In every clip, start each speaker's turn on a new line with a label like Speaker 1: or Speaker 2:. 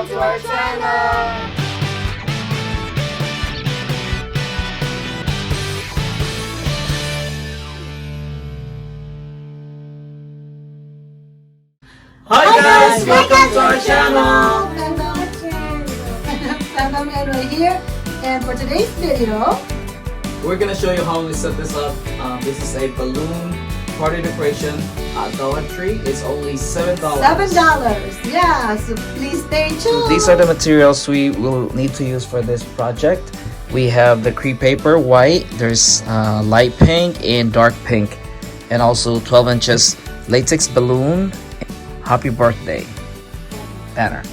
Speaker 1: Welcome to our channel!
Speaker 2: Hi guys! Welcome to our channel!
Speaker 1: We're here, and for today's video,
Speaker 2: we're gonna show you how we set this up. This is a balloon party decoration at Dollar Tree. It's only $7.
Speaker 1: $7. Yeah, so please stay tuned.
Speaker 2: So these are the materials we will need to use for this project. We have the crepe paper, white. There's light pink and dark pink, and also 12 inches latex balloon. Happy birthday banner.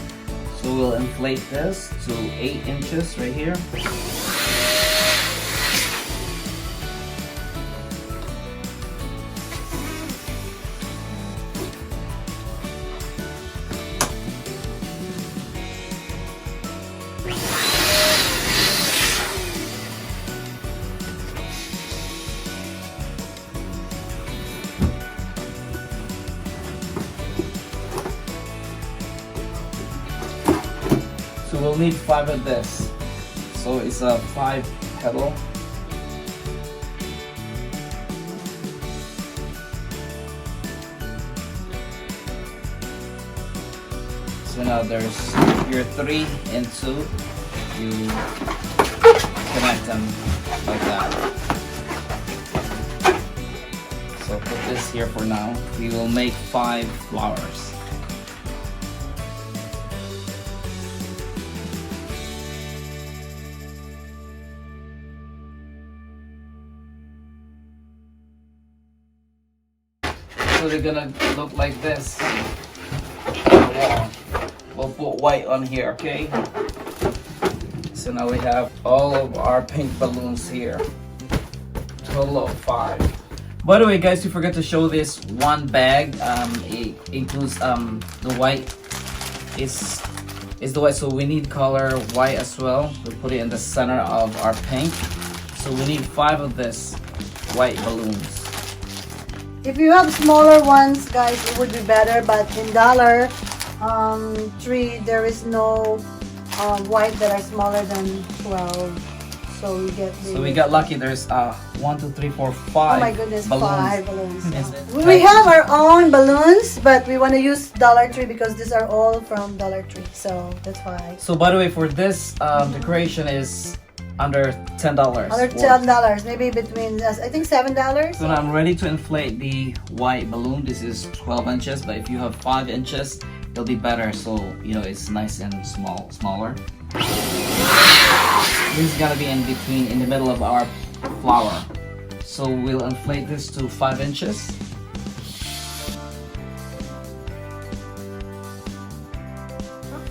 Speaker 2: So we'll inflate this to 8 inches right here. So we'll need 5 of this. So it's a 5 petal. So now there's your 3 and 2. You connect them like that. So put this here for now. We will make 5 flowers. So they're gonna look like this. We'll put white on here, okay? So now we have all of our pink balloons here. Total of 5. By the way, guys, we forgot to show this one bag. It includes the white. Is the white, so we need color white as well. We put it in the center of our pink. So we need 5 of this white balloons.
Speaker 1: If you have smaller ones, guys, it would be better, but in Dollar Tree there is no white that are smaller than 12, so we get the,
Speaker 2: so we got lucky. There's 1, 2, 3, 4, 5
Speaker 1: oh my goodness,
Speaker 2: balloons.
Speaker 1: 5 balloons.
Speaker 2: Yes.
Speaker 1: We have our own balloons, but we want to use Dollar Tree because these are all from Dollar Tree, so that's why.
Speaker 2: So by the way, for this decoration is under $10.
Speaker 1: Under $10, maybe between I think $7.
Speaker 2: So now I'm ready to inflate the white balloon. This is 12 inches, but if you have 5 inches, it'll be better. So you know it's nice and smaller. This is gonna be in between, in the middle of our flower. So we'll inflate this to 5 inches.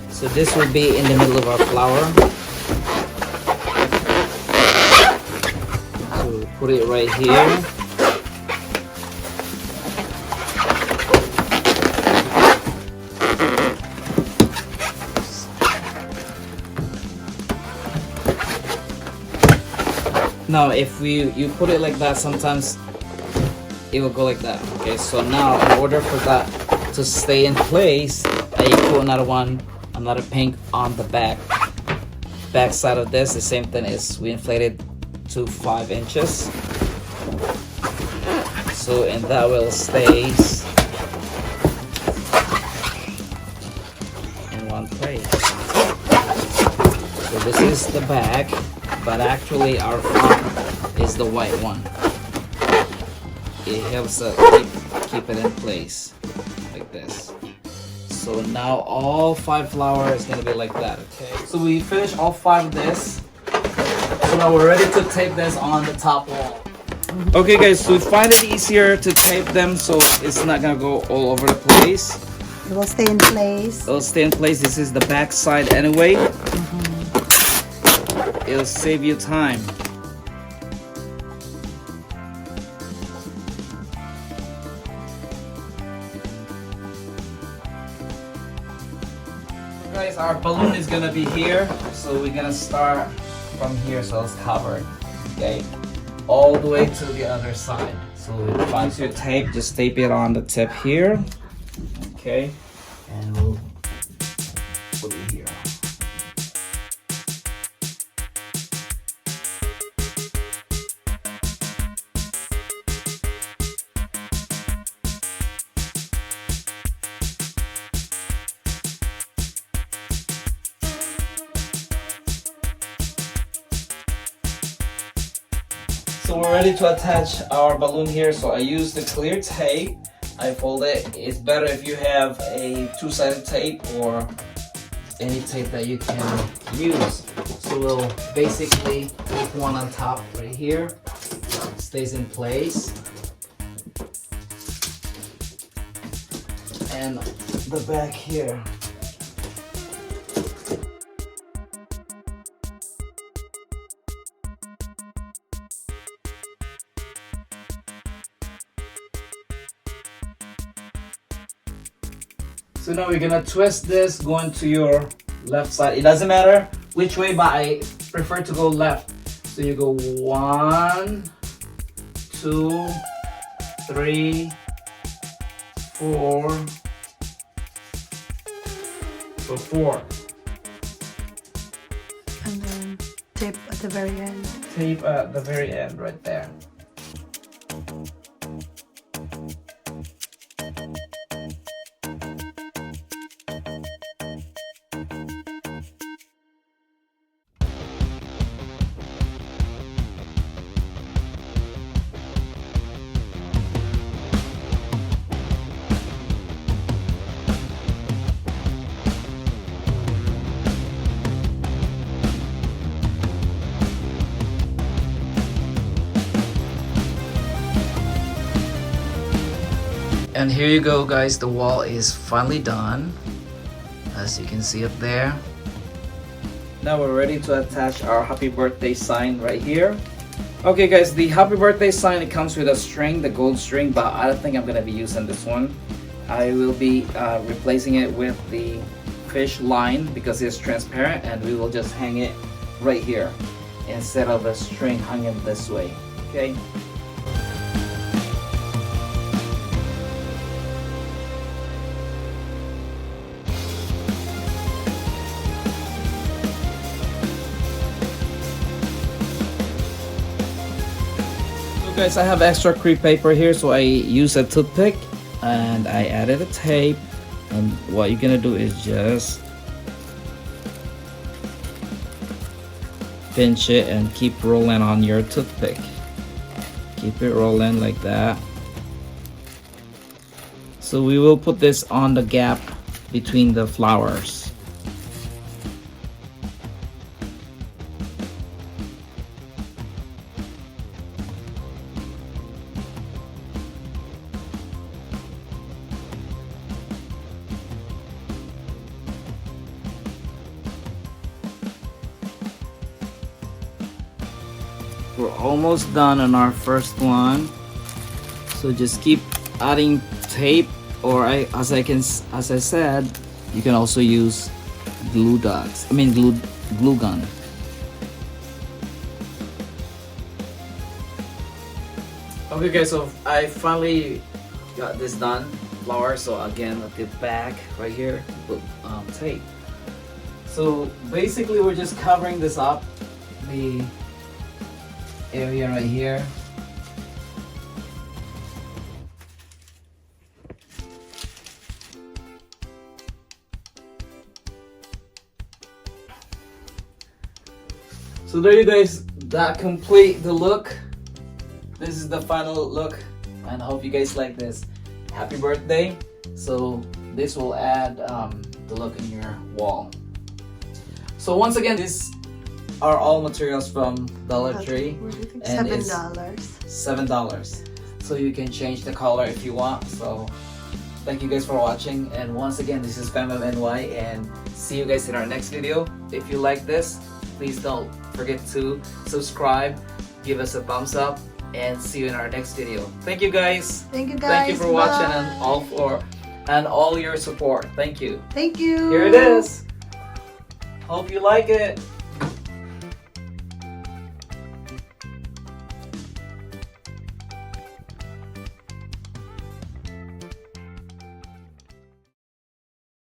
Speaker 2: So this will be in the middle of our flower. Put it right here. Now if you put it like that, sometimes it will go like that. Okay, so now in order for that to stay in place, you put another pink on the back side of this. The same thing is we inflated to 5 inches, so and that will stay in one place. So this is the back, but actually our front is the white one. It helps us keep it in place like this. So now all 5 flowers is gonna be like that. Okay, so we finished all 5 of this. So now we're ready to tape this on the top wall. Okay guys, so we find it easier to tape them so it's not gonna go all over the place.
Speaker 1: It will stay in place.
Speaker 2: It'll stay in place. This is the back side anyway. It'll save you time. Guys, our balloon is gonna be here, so we're gonna start from here, so it's covered, okay, all the way to the other side. So once you tape, just tape it on the tip here, okay, and we'll put it here. So we're ready to attach our balloon here. So I use the clear tape. I fold it. It's better if you have a two-sided tape or any tape that you can use. So we'll basically put one on top right here. Stays in place. And the back here. So now we're gonna twist this going to your left side. It doesn't matter which way, but I prefer to go left. So you go 1, 2, 3, 4. So 4.
Speaker 1: And then tape at the very end.
Speaker 2: Tape at the very end right there. And here you go, guys, the wall is finally done, as you can see up there. Now we're ready to attach our happy birthday sign right here. Okay guys, the happy birthday sign, it comes with a string, the gold string, but I don't think I'm gonna be using this one. I will be replacing it with the fish line because it's transparent, and we will just hang it right here instead of a string hanging this way, okay? Guys, I have extra crepe paper here, so I use a toothpick and I added a tape, and what you're gonna do is just pinch it and keep rolling on your toothpick. Keep it rolling like that. So we will put this on the gap between the flowers. We're almost done on our first one, so just keep adding tape, or as I said, you can also use glue gun. Okay guys, so I finally got this done, flower. So again, at the back right here, put tape. So basically we're just covering this up, the area right here. So there you guys, that complete the look. This is the final look, and I hope you guys like this. Happy birthday. So this will add the look in your wall. So once again, these are all materials from Dollar Tree, and it's $7. So you can change the color if you want. So thank you guys for watching, and once again, this is FemMNY, and see you guys in our next video. If you like this, please don't forget to subscribe, give us a thumbs up, and see you in our next video. Thank you guys.
Speaker 1: Thank you guys.
Speaker 2: Thank you for watching and all your support. Thank you.
Speaker 1: Thank you.
Speaker 2: Here it is. Hope you like it.